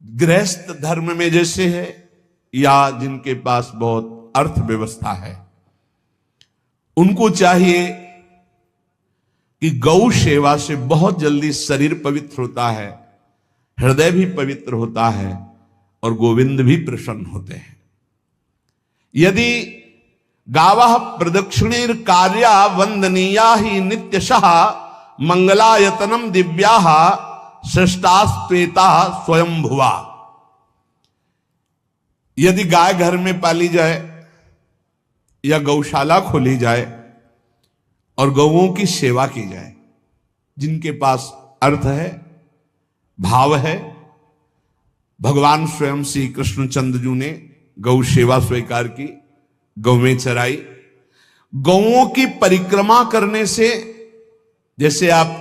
गृहस्थ धर्म में जैसे है या जिनके पास बहुत अर्थव्यवस्था है, उनको चाहिए कि गौ सेवा से बहुत जल्दी शरीर पवित्र होता है, हृदय भी पवित्र होता है और गोविंद भी प्रसन्न होते हैं। यदि गावः प्रदक्षिणीर कार्या वंदनीया ही नित्यशः मंगलायतनम दिव्याः श्रेष्ठास्त्वेता स्वयंभुवा। यदि गाय घर में पाली जाए या गौशाला खोली जाए और गौओं की सेवा की जाए, जिनके पास अर्थ है, भाव है, भगवान स्वयं श्री कृष्णचंद्र जी ने गौ सेवा स्वीकार की, गौवें चराई। गौओं की परिक्रमा करने से, जैसे आप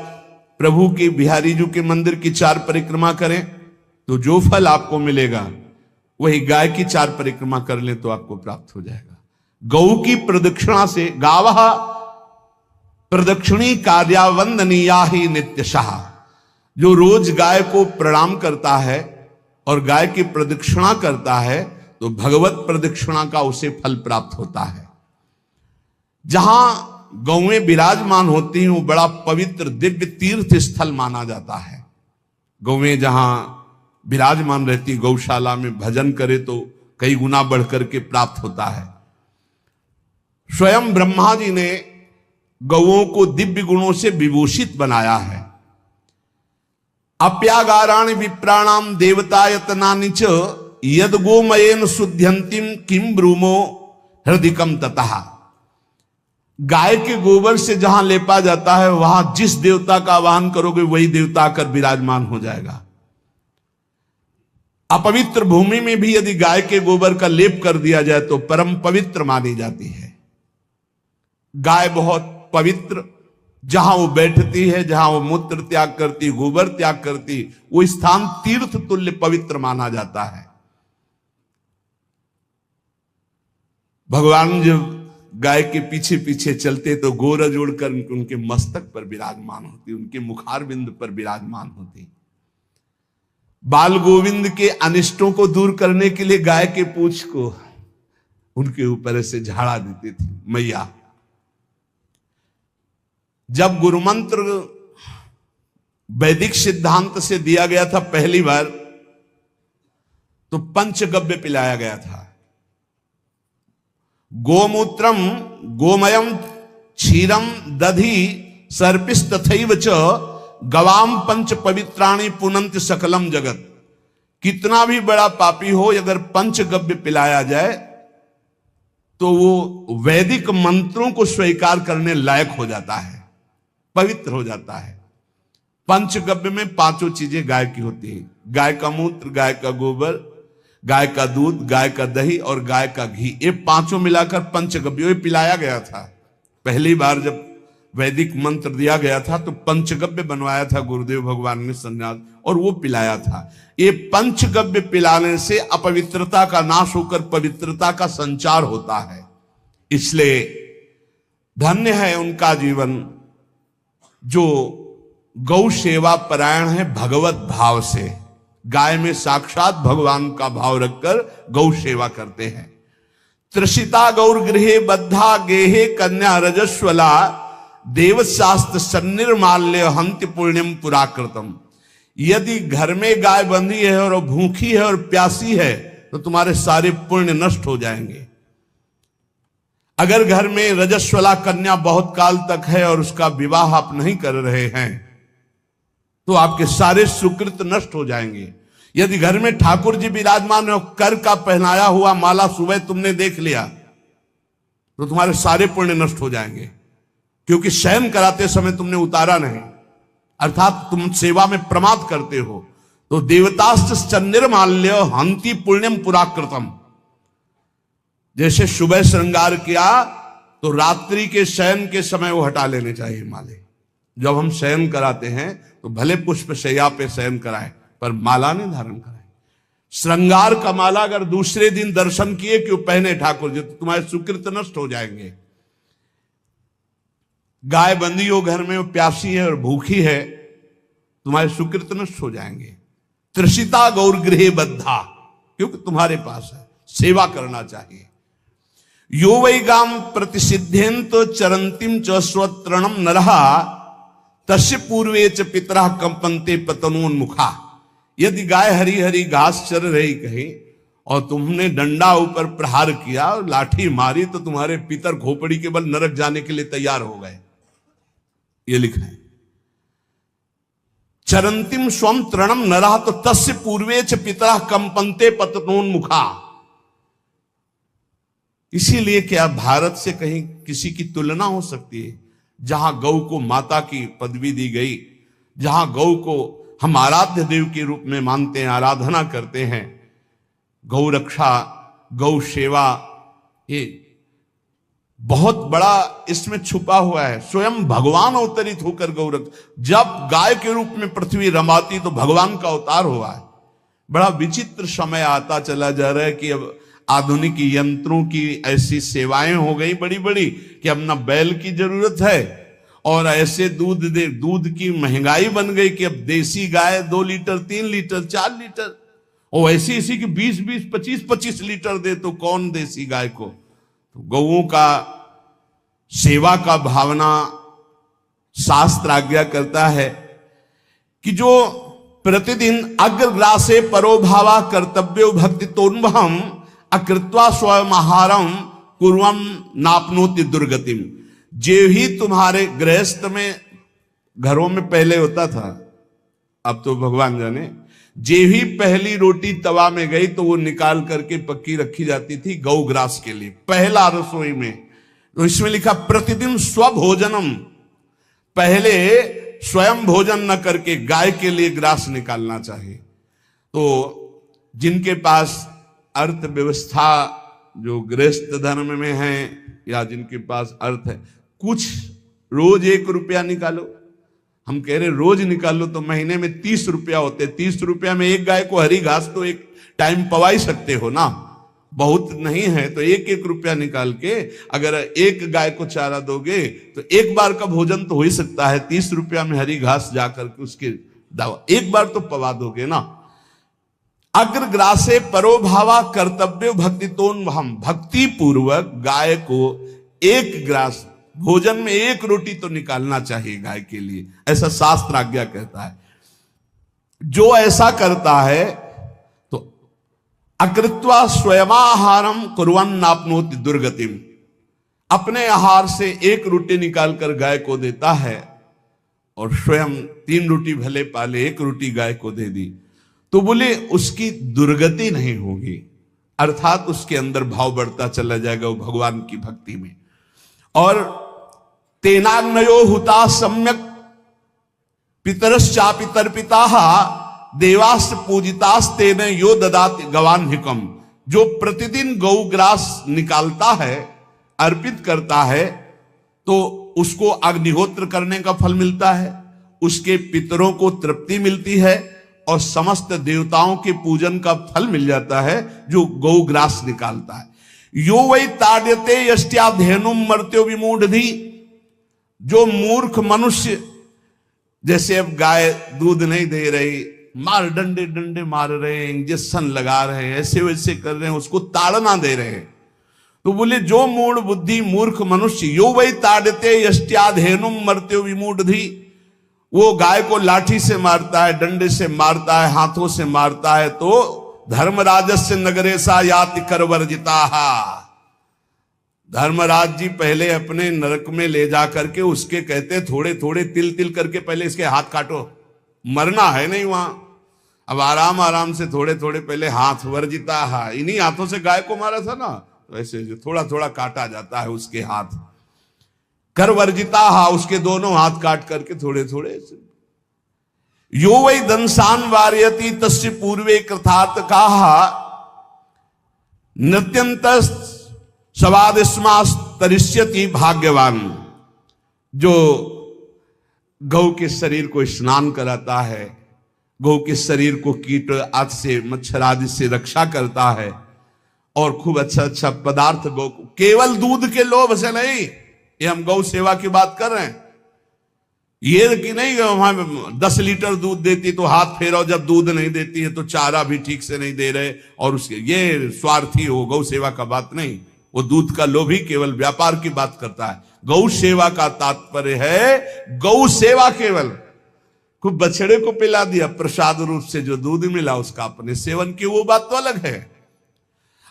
प्रभु के बिहारी जी के मंदिर की 4 परिक्रमा करें तो जो फल आपको मिलेगा वही गाय की 4 परिक्रमा कर लें तो आपको प्राप्त हो जाएगा। गौ की प्रदक्षिणा से, गावः प्रदक्षिणी कार्या वंदनीया ही नित्यशः, जो रोज गाय को प्रणाम करता है और गाय की प्रदक्षिणा करता है तो भगवत प्रदक्षिणा का उसे फल प्राप्त होता है। जहां गौएं विराजमान होती हैं वो बड़ा पवित्र दिव्य तीर्थ स्थल माना जाता है। गौएं जहां विराजमान रहती, गौशाला में भजन करे तो कई गुना बढ़कर के प्राप्त होता है। स्वयं ब्रह्मा जी ने गौओं को दिव्य गुणों से विभूषित बनाया है। अप्यागाराणि विप्राणाम देवतायतनानि च यद गोमयेन शुद्ध्यंतिम किम ब्रूमो हृदिकम ततः। गाय के गोबर से जहां लेपा जाता है वहां जिस देवता का आवाहन करोगे वही देवता आकर विराजमान हो जाएगा। अपवित्र भूमि में भी यदि गाय के गोबर का लेप कर दिया जाए तो परम पवित्र मानी जाती है। गाय बहुत पवित्र, जहां वो बैठती है, जहां वो मूत्र त्याग करती, गोबर त्याग करती, वो स्थान तीर्थ तुल्य पवित्र माना जाता है। भगवान जब गाय के पीछे पीछे चलते तो गोरा जोड़कर उनके मस्तक पर विराजमान होती, उनके मुखार बिंद पर विराजमान होती। बाल गोविंद के अनिष्टों को दूर करने के लिए गाय के पूंछ को उनके ऊपर ऐसे झाड़ा देती थी मैया। जब गुरु मंत्र वैदिक सिद्धांत से दिया गया था पहली बार तो पंचगव्य पिलाया गया था। गोमूत्रम गोमयम क्षीरम दधि सर्पिस्तथैव च गवाम पंच पवित्राणि पुनंत सकलम जगत। कितना भी बड़ा पापी हो, अगर पंचगव्य पिलाया जाए तो वो वैदिक मंत्रों को स्वीकार करने लायक हो जाता है, पवित्र हो जाता है। पंचगव्य में 5 चीजें गाय की होती है। गाय का मूत्र, गाय का गोबर, गाय का दूध, गाय का दही और गाय का घी, ये 5 मिलाकर पंचगव्य पिलाया गया था। पहली बार जब वैदिक मंत्र दिया गया था तो पंचगव्य बनवाया था गुरुदेव भगवान ने संन्यास, और वो पिलाया था। ये पंचगव्य पिलाने से अपवित्रता का नाश होकर पवित्रता का संचार होता है। इसलिए धन्य है उनका जीवन जो गौ सेवा परायण है भगवत भाव से। गाय में साक्षात भगवान का भाव रखकर गौ सेवा करते हैं। त्रिषिता गौर गृहे बद्धा गेहे कन्या रजस्वला देवशास्त्र सन्निर्माल्य हंति पुण्यम पुराकृतम। यदि घर में गाय बंधी है और भूखी है और प्यासी है तो तुम्हारे सारे पुण्य नष्ट हो जाएंगे। अगर घर में रजस्वला कन्या बहुत काल तक है और उसका विवाह आप नहीं कर रहे हैं तो आपके सारे सुकृत नष्ट हो जाएंगे। यदि घर में ठाकुर जी विराजमान हो, कर का पहनाया हुआ माला सुबह तुमने देख लिया तो तुम्हारे सारे पुण्य नष्ट हो जाएंगे, क्योंकि शयन कराते समय तुमने उतारा नहीं, अर्थात तुम सेवा में प्रमाद करते हो। तो देवतास्त्र सन्निर्माल्य हंति पुण्यम पुराकृतम। जैसे सुबह श्रृंगार किया तो रात्रि के शयन के समय वो हटा लेने चाहिए माले। जब हम शयन कराते हैं तो भले पुष्प शैया पे शयन कराएं पर माला नहीं धारण कराएं। श्रृंगार का माला अगर दूसरे दिन दर्शन किए क्यों पहने ठाकुर जी तो तुम्हारे सुकृत नष्ट हो जाएंगे। गाय बंदी हो घर में, प्यासी है और भूखी है, तुम्हारे सुकृत नष्ट हो जाएंगे। तृषिता गौरगृहे बद्धा, क्योंकि तुम्हारे पास है, सेवा करना चाहिए। यो वै गाम प्रतिसिद्धेन्त चरंतिम च स्वतरणम नरहा तस्य पूर्वे च पितरः कंपन्ते पतनोन्मुखा। यदि गाय हरी हरी घास चर रही कहीं और तुमने डंडा ऊपर प्रहार किया और लाठी मारी तो तुम्हारे पितर खोपड़ी के बल नरक जाने के लिए तैयार हो गए, ये लिखा है। चरंतिम स्वम तृणम नरः तो तस्य पूर्वे च पितरः कंपन्ते पतनोन्मुखा। इसीलिए क्या भारत से कहीं किसी की तुलना हो सकती है, जहां गौ को माता की पदवी दी गई, जहां गौ को हम आराध्य देव के रूप में मानते हैं, आराधना करते हैं। गौ रक्षा, गौ सेवा, ये बहुत बड़ा इसमें छुपा हुआ है। स्वयं भगवान अवतरित होकर गौ रक्षा, जब गाय के रूप में पृथ्वी रमाती तो भगवान का अवतार हुआ है। बड़ा विचित्र समय आता चला जा रहा है कि अब आधुनिक यंत्रों की ऐसी सेवाएं हो गई बड़ी बड़ी कि अब ना बैल की जरूरत है, और ऐसे दूध की महंगाई बन गई कि अब देसी गाय 2 लीटर 3 लीटर 4 लीटर, और ऐसी ऐसी कि 20-20 25-25 लीटर दे तो कौन देसी गाय को। तो गौओं का सेवा का भावना शास्त्र आज्ञा करता है कि जो प्रतिदिन अग्रग्रासे परोभावा कर्तव्यो भक्ति तोन्वहम अकृत्वा स्वयं आहारम कुर्वम नापनोति दुर्गतिम। जे ही तुम्हारे गृहस्थ में घरों में पहले होता था, अब तो भगवान जाने, जे ही पहली रोटी तवा में गई तो वो निकाल करके पक्की रखी जाती थी गौग्रास के लिए, पहला रसोई में। तो इसमें लिखा प्रतिदिन स्वभोजनम, पहले स्वयं भोजन न करके गाय के लिए ग्रास निकालना चाहिए। तो जिनके पास अर्थव्यवस्था जो गृहस्थ धर्म में है या जिनके पास अर्थ है, कुछ रोज 1 रुपया निकालो। हम कह रहे रोज निकालो तो महीने में 30 रुपया होते, 30 रुपया में एक गाय को हरी घास तो एक टाइम पवा ही सकते हो ना, बहुत नहीं है तो 1-1 रुपया निकाल के अगर एक गाय को चारा दोगे तो एक बार का भोजन तो हो ही सकता है। 30 रुपया में हरी घास जाकर के उसके दावा एक बार तो पवा दोगे ना। अग्रग्रासे परोभावा कर्तव्य भक्ति तोन्वहम, भक्ति पूर्वक गाय को 1 ग्रास भोजन में 1 रोटी तो निकालना चाहिए गाय के लिए, ऐसा शास्त्र आज्ञा कहता है। जो ऐसा करता है तो अकृत्वा स्वयमाहारम कुर्वन् नाप्नोति दुर्गतिम, अपने आहार से 1 रोटी निकालकर गाय को देता है और स्वयं 3 रोटी भले पाले 1 रोटी गाय को दे दी तो बोले उसकी दुर्गति नहीं होगी, अर्थात उसके अंदर भाव बढ़ता चला जाएगा वो भगवान की भक्ति में। और तेनाग्नयो हुता सम्यक पितरश्चापि तर्पिताः देवास्त पूजितास्तेन यो ददाति गवान्हिकम। जो प्रतिदिन गौग्रास निकालता है, अर्पित करता है, तो उसको अग्निहोत्र करने का फल मिलता है, उसके पितरों को तृप्ति मिलती है और समस्त देवताओं के पूजन का फल मिल जाता है जो गौग्रास निकालता है। यो वै ताड्यते यष्ट्याधेनुम मर्त्यो विमूढ़धि, जो मूर्ख मनुष्य, जैसे अब गाय दूध नहीं दे रही, मार डंडे डंडे मार रहे हैं, इंजेक्शन लगा रहे हैं, ऐसे वैसे कर रहे हैं, उसको ताड़ना दे रहे हैं, तो बोले जो मूढ़ बुद्धि मूर्ख मनुष्य, यो वै ताड्यते यष्ट्याधेनुम मर्त्यो विमूढ़धि, वो गाय को लाठी से मारता है, डंडे से मारता है, हाथों से मारता है, तो धर्मराजस्य नगरेशा याति करवर्जिताः, धर्मराज जी पहले अपने नरक में ले जा करके उसके कहते थोड़े थोड़े तिल तिल करके पहले इसके हाथ काटो, मरना है नहीं वहां, अब आराम आराम से थोड़े थोड़े पहले हाथ वर्जिताः, इन्हीं हाथों से गाय को मारा था ना, तो ऐसे थोड़ा थोड़ा काटा जाता है उसके हाथ, कर वर्जिताः, उसके दोनों हाथ काट करके थोड़े थोड़े। यो वै दंसान वार्यति तस्य पूर्वे कृतार्थ काः नृत्यंत सवादिस्मास्तरिष्यति भाग्यवान। जो गौ के शरीर को स्नान कराता है, गौ के शरीर को कीट आदि से मच्छर आदि से रक्षा करता है और खूब अच्छा अच्छा पदार्थ गौ को, केवल दूध के लोभ से नहीं, ये हम गौ सेवा की बात कर रहे हैं, ये कि नहीं वहां 10 लीटर दूध देती तो हाथ फेरो, जब दूध नहीं देती है तो चारा भी ठीक से नहीं दे रहे, और उसके ये स्वार्थी हो। गौ सेवा का बात नहीं, वो दूध का लोभी केवल व्यापार की बात करता है। गौ सेवा का तात्पर्य है गौ सेवा केवल खूब बछड़े को पिला दिया प्रसाद रूप से, जो दूध मिला उसका अपने सेवन की, वो बात तो अलग है।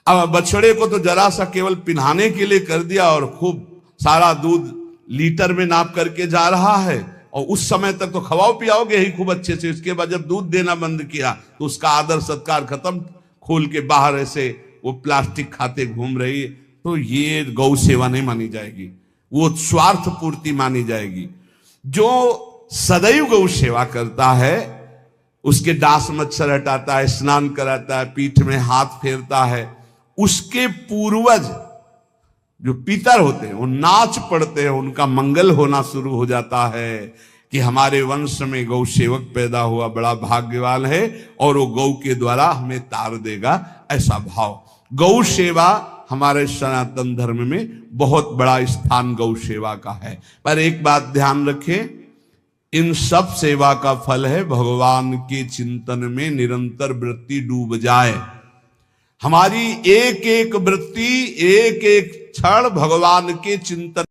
अब बछड़े को तो जरा सा केवल पिन्हाने के लिए कर दिया और खूब सारा दूध लीटर में नाप करके जा रहा है, और उस समय तक तो खवाओ पियाओगे ही खूब अच्छे से। इसके बाद जब दूध देना बंद किया तो उसका आदर सत्कार खत्म, खोल के बाहर ऐसे वो प्लास्टिक खाते घूम रही है, तो ये गौ सेवा नहीं मानी जाएगी, वो स्वार्थ पूर्ति मानी जाएगी। जो सदैव गौ सेवा करता है, उसके डांस मच्छर हटाता है, स्नान कराता है, पीठ में हाथ फेरता है, उसके पूर्वज जो पितर होते हैं वो नाच पड़ते हैं, उनका मंगल होना शुरू हो जाता है कि हमारे वंश में गौ सेवक पैदा हुआ, बड़ा भाग्यवान है, और वो गौ के द्वारा हमें तार देगा, ऐसा भाव। गौ सेवा हमारे सनातन धर्म में बहुत बड़ा स्थान गौ सेवा का है। पर एक बात ध्यान रखें, इन सब सेवा का फल है भगवान के चिंतन में निरंतर वृत्ति डूब जाए। हमारी एक एक वृत्ति, एक एक क्षण भगवान के चिंतन